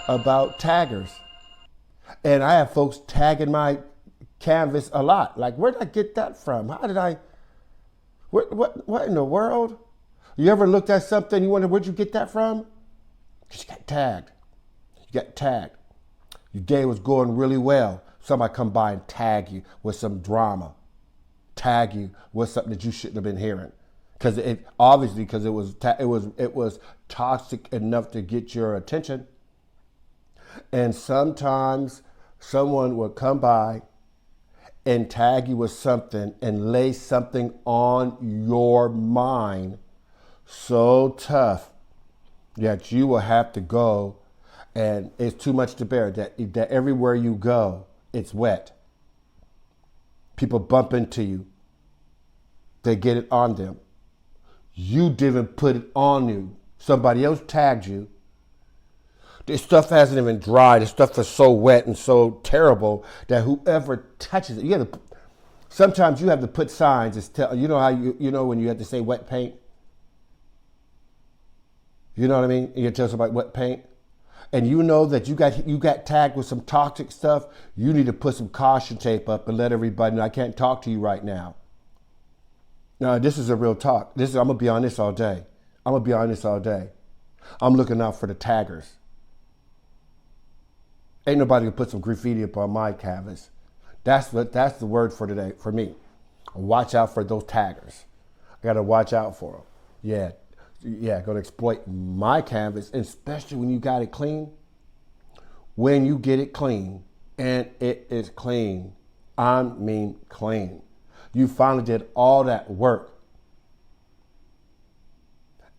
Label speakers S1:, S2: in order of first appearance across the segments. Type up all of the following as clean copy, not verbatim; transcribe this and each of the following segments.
S1: About taggers. And I have folks tagging my canvas a lot. Like, where did I get that from? How did I, what in the world? You ever looked at something, you wonder, where'd you get that from? Because you got tagged. You got tagged. Your day was going really well. Somebody come by and tag you with some drama. Tag you with something that you shouldn't have been hearing. Because it was toxic enough to get your attention. And sometimes someone will come by and tag you with something and lay something on your mind so tough that you will have to go, and it's too much to bear, that everywhere you go, it's wet. People bump into you. They get it on them. You didn't put it on you. Somebody else tagged you. This stuff hasn't even dried. This stuff is so wet and so terrible that whoever touches it, sometimes you have to put signs that tell, you know how you know when you have to say wet paint? You know what I mean? You tell somebody wet paint. And you know that you got tagged with some toxic stuff. You need to put some caution tape up and let everybody know, I can't talk to you right now. Now, this is a real talk. I'm going to be on this all day. I'm looking out for the taggers. Ain't nobody gonna put some graffiti up on my canvas. That's the word for today for me. Watch out for those taggers. I gotta watch out for them. Yeah, gonna exploit my canvas, especially when you got it clean. When you get it clean, and it is clean, I mean clean. You finally did all that work.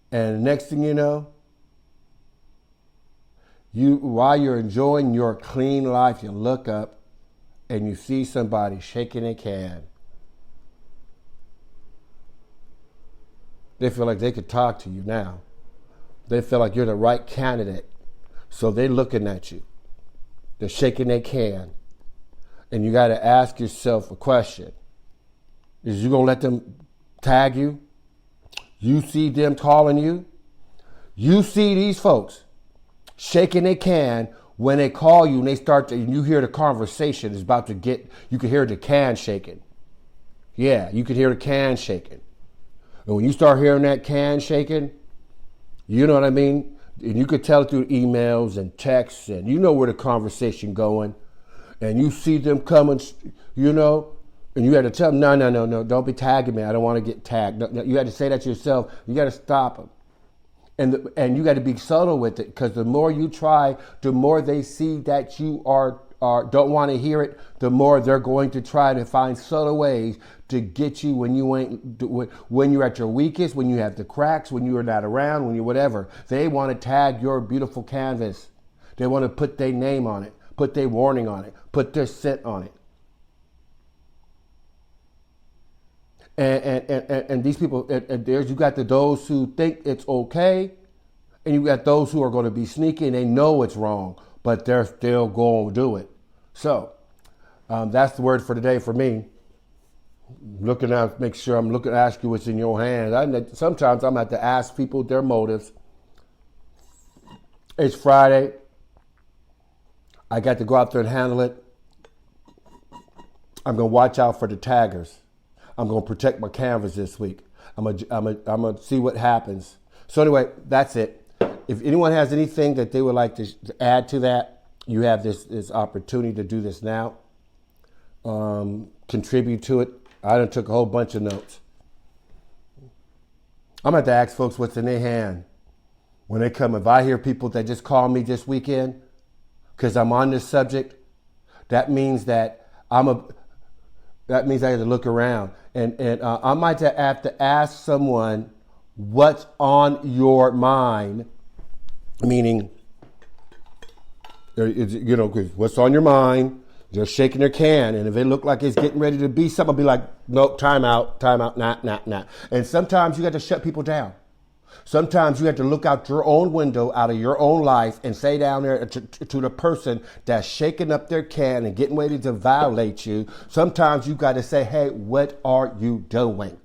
S1: And the next thing you know, while you're enjoying your clean life, you look up and you see somebody shaking a can. They feel like they could talk to you now. They feel like you're the right candidate. So they're looking at you. They're shaking their can. And you got to ask yourself a question. Is you going to let them tag you? You see them calling you? You see these folks shaking their can when they call you and they start to, and you hear the conversation is about to get, you can hear the can shaking. Yeah, you can hear the can shaking. And when you start hearing that can shaking, you know what I mean? And you could tell it through emails and texts, and you know where the conversation going. And you see them coming, and you had to tell them, no, don't be tagging me. I don't want to get tagged. No, you had to say that to yourself. You got to stop them. And you got to be subtle with it, because the more you try, the more they see that you don't want to hear it, the more they're going to try to find subtle ways to get you when you're at your weakest, when you have the cracks, when you're not around, when you're whatever. They want to tag your beautiful canvas. They want to put their name on it, put their warning on it, put their scent on it. And these people, there's you got those who think it's okay, and you got those who are going to be sneaky and they know it's wrong, but they're still going to do it. So that's the word for today for me. Looking out, make sure I'm looking to ask you what's in your hands. Sometimes I'm going to have to ask people their motives. It's Friday. I got to go out there and handle it. I'm going to watch out for the taggers. I'm going to protect my canvas this week. I'm going to see what happens. So anyway, that's it. If anyone has anything that they would like to add to that, you have this opportunity to do this now. Contribute to it. I done took a whole bunch of notes. I'm going to have to ask folks what's in their hand when they come. If I hear people that just call me this weekend because I'm on this subject, that means that I have to look around. And I might have to ask someone what's on your mind, meaning, what's on your mind. They're shaking their can, and if it look like it's getting ready to be something, I'll be like, nope, time out, nah. And sometimes you got to shut people down. Sometimes you have to look out your own window, out of your own life, and say down there to the person that's shaking up their can and getting ready to violate you. Sometimes you got to say, hey, what are you doing?